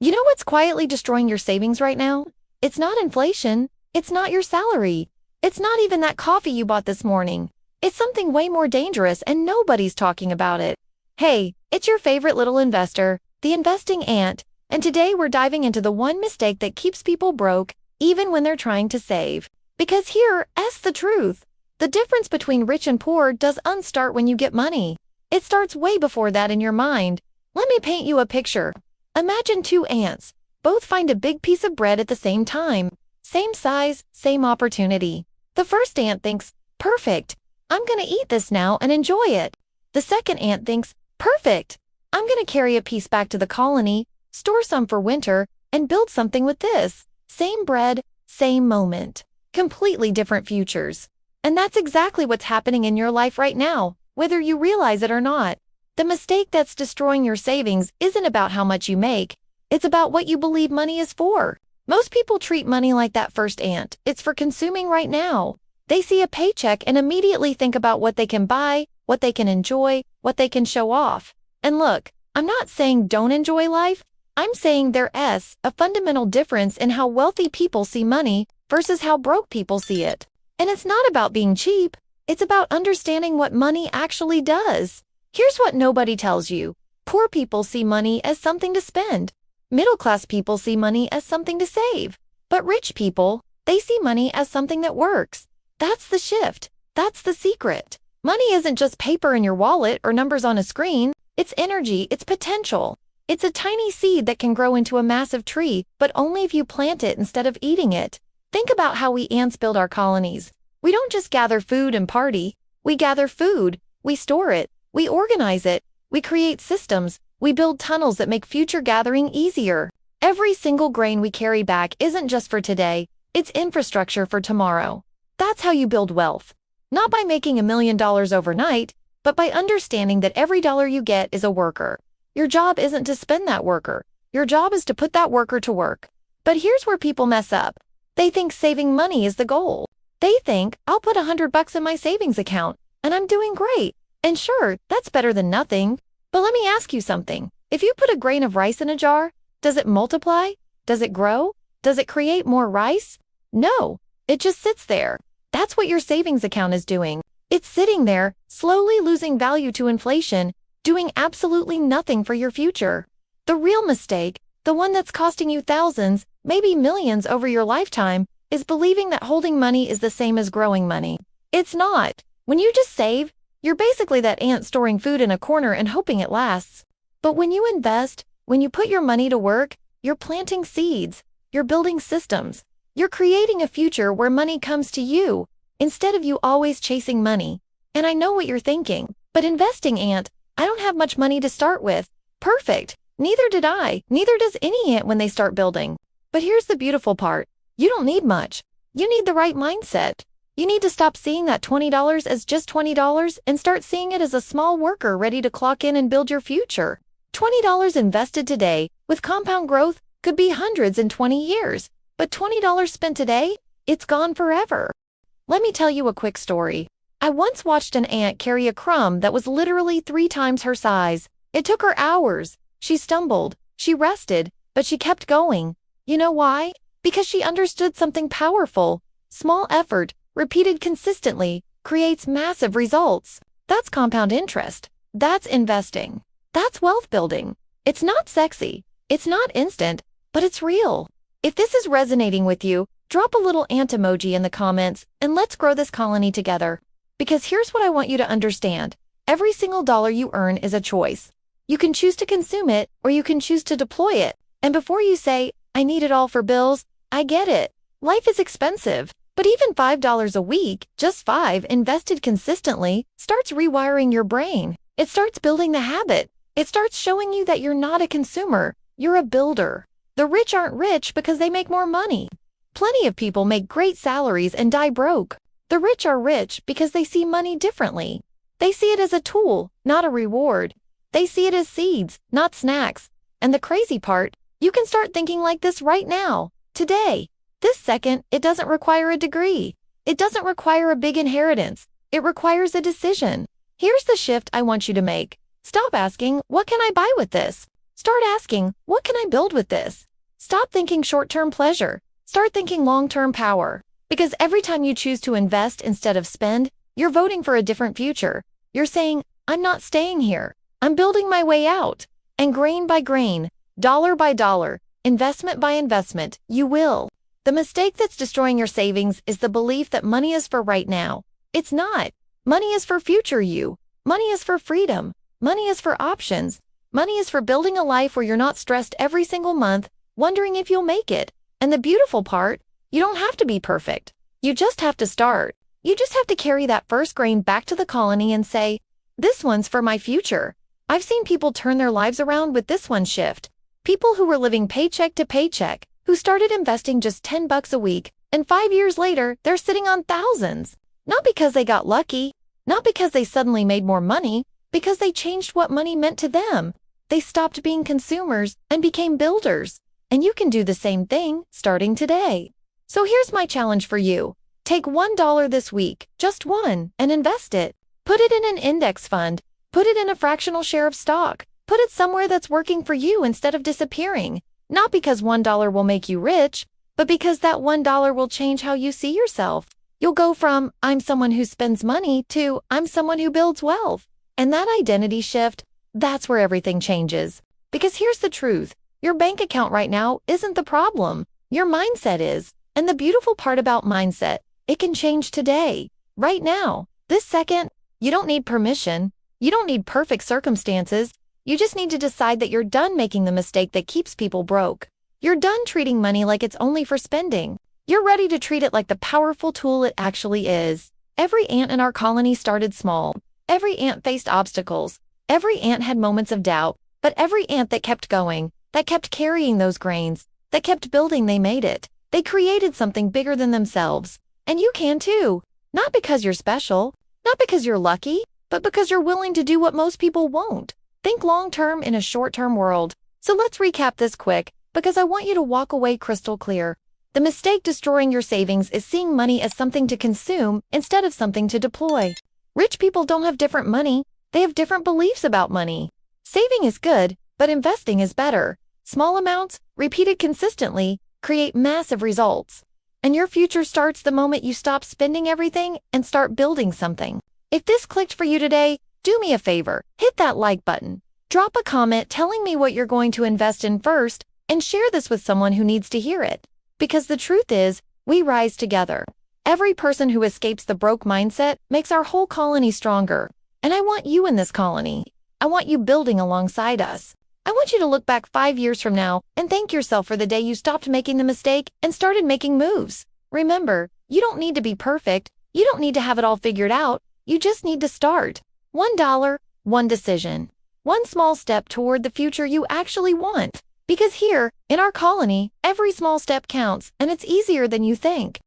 You know what's quietly destroying your savings right now? It's not inflation. It's not your salary. It's not even that coffee you bought this morning. It's something way more dangerous and nobody's talking about it. Hey, it's your favorite little investor, the investing ant, and today we're diving into the one mistake that keeps people broke even when they're trying to save. Because here's the truth. The difference between rich and poor doesn't start when you get money. It starts way before that in your mind. Let me paint you a picture. Imagine two ants. Both find a big piece of bread at the same time. Same size, same opportunity. The first ant thinks, perfect. I'm gonna eat this now and enjoy it. The second ant thinks, perfect. I'm gonna carry a piece back to the colony, store some for winter, and build something with this. Same bread, same moment. Completely different futures. And that's exactly what's happening in your life right now, whether you realize it or not. The mistake that's destroying your savings isn't about how much you make. It's about what you believe money is for. Most people treat money like that first ant. It's for consuming right now. They see a paycheck and immediately think about what they can buy, what they can enjoy, what they can show off. And look, I'm not saying don't enjoy life. I'm saying there's a fundamental difference in how wealthy people see money versus how broke people see it. And it's not about being cheap. It's about understanding what money actually does. Here's what nobody tells you. Poor people see money as something to spend. Middle-class people see money as something to save. But rich people, they see money as something that works. That's the shift. That's the secret. Money isn't just paper in your wallet or numbers on a screen. It's energy, it's potential. It's a tiny seed that can grow into a massive tree, but only if you plant it instead of eating it. Think about how we ants build our colonies. We don't just gather food and party. We gather food, we store it, we organize it, we create systems, we build tunnels that make future gathering easier. Every single grain we carry back isn't just for today, it's infrastructure for tomorrow. That's how you build wealth. Not by making $1 million overnight, but by understanding that every dollar you get is a worker. Your job isn't to spend that worker. Your job is to put that worker to work. But here's where people mess up. They think saving money is the goal. They think, I'll put $100 in my savings account, and I'm doing great. And sure, that's better than nothing. But let me ask you something. If you put a grain of rice in a jar, does it multiply? Does it grow? Does it create more rice? No, it just sits there. That's what your savings account is doing. It's sitting there, slowly losing value to inflation, doing absolutely nothing for your future. The real mistake, the one that's costing you thousands, maybe millions over your lifetime, is believing that holding money is the same as growing money. It's not. When you just save, you're basically that ant storing food in a corner and hoping it lasts. But when you invest, when you put your money to work, you're planting seeds, you're building systems, you're creating a future where money comes to you, instead of you always chasing money. And I know what you're thinking, but investing ant, I don't have much money to start with. Perfect. Neither did I. Neither does any ant when they start building. But here's the beautiful part. You don't need much. You need the right mindset. You need to stop seeing that $20 as just $20 and start seeing it as a small worker ready to clock in and build your future. $20 invested today, with compound growth, could be hundreds in 20 years. But $20 spent today, it's gone forever. Let me tell you a quick story. I once watched an ant carry a crumb that was literally 3 times her size. It took her hours. She stumbled, she rested, but she kept going. You know why? Because she understood something powerful. Small effort, repeated consistently, creates massive results. That's compound interest. That's investing. That's wealth building. It's not sexy. It's not instant, but it's real. If this is resonating with you, drop a little ant emoji in the comments and let's grow this colony together. Because here's what I want you to understand. Every single dollar you earn is a choice. You can choose to consume it or you can choose to deploy it. And before you say, I need it all for bills, I get it. Life is expensive. But even $5 a week, just 5 invested consistently, starts rewiring your brain. It starts building the habit. It starts showing you that you're not a consumer, you're a builder. The rich aren't rich because they make more money. Plenty of people make great salaries and die broke. The rich are rich because they see money differently. They see it as a tool, not a reward. They see it as seeds, not snacks. And the crazy part, you can start thinking like this right now, today. This second, it doesn't require a degree. It doesn't require a big inheritance. It requires a decision. Here's the shift I want you to make. Stop asking, what can I buy with this? Start asking, what can I build with this? Stop thinking short-term pleasure. Start thinking long-term power. Because every time you choose to invest instead of spend, you're voting for a different future. You're saying, I'm not staying here. I'm building my way out. And grain by grain, dollar by dollar, investment by investment, you will. The mistake that's destroying your savings is the belief that money is for right now. It's not. Money is for future you. Money is for freedom. Money is for options. Money is for building a life where you're not stressed every single month, wondering if you'll make it. And the beautiful part, you don't have to be perfect. You just have to start. You just have to carry that first grain back to the colony and say, this one's for my future. I've seen people turn their lives around with this one shift. People who were living paycheck to paycheck, who started investing just $10 a week, and 5 years later, they're sitting on thousands. Not because they got lucky, not because they suddenly made more money, because they changed what money meant to them. They stopped being consumers and became builders. And you can do the same thing starting today. So here's my challenge for you. Take $1 this week, just one, and invest it. Put it in an index fund. Put it in a fractional share of stock. Put it somewhere that's working for you instead of disappearing. Not because $1 will make you rich, but because that $1 will change how you see yourself. You'll go from, I'm someone who spends money, to, I'm someone who builds wealth. And that identity shift, that's where everything changes. Because here's the truth. Your bank account right now isn't the problem. Your mindset is. And the beautiful part about mindset, it can change today, right now, this second. You don't need permission. You don't need perfect circumstances. You just need to decide that you're done making the mistake that keeps people broke. You're done treating money like it's only for spending. You're ready to treat it like the powerful tool it actually is. Every ant in our colony started small. Every ant faced obstacles. Every ant had moments of doubt. But every ant that kept going, that kept carrying those grains, that kept building, they made it. They created something bigger than themselves. And you can too. Not because you're special, not because you're lucky, but because you're willing to do what most people won't. Think long-term in a short-term world. So let's recap this quick, because I want you to walk away crystal clear. The mistake destroying your savings is seeing money as something to consume instead of something to deploy. Rich people don't have different money. They have different beliefs about money. Saving is good, but investing is better. Small amounts, repeated consistently, create massive results. And your future starts the moment you stop spending everything and start building something. If this clicked for you today, do me a favor, hit that like button. Drop a comment telling me what you're going to invest in first, and share this with someone who needs to hear it. Because the truth is, we rise together. Every person who escapes the broke mindset makes our whole colony stronger. And I want you in this colony. I want you building alongside us. I want you to look back 5 years from now and thank yourself for the day you stopped making the mistake and started making moves. Remember, you don't need to be perfect. You don't need to have it all figured out. You just need to start. $1, one decision. One small step toward the future you actually want. Because here, in our colony, every small step counts, and it's easier than you think.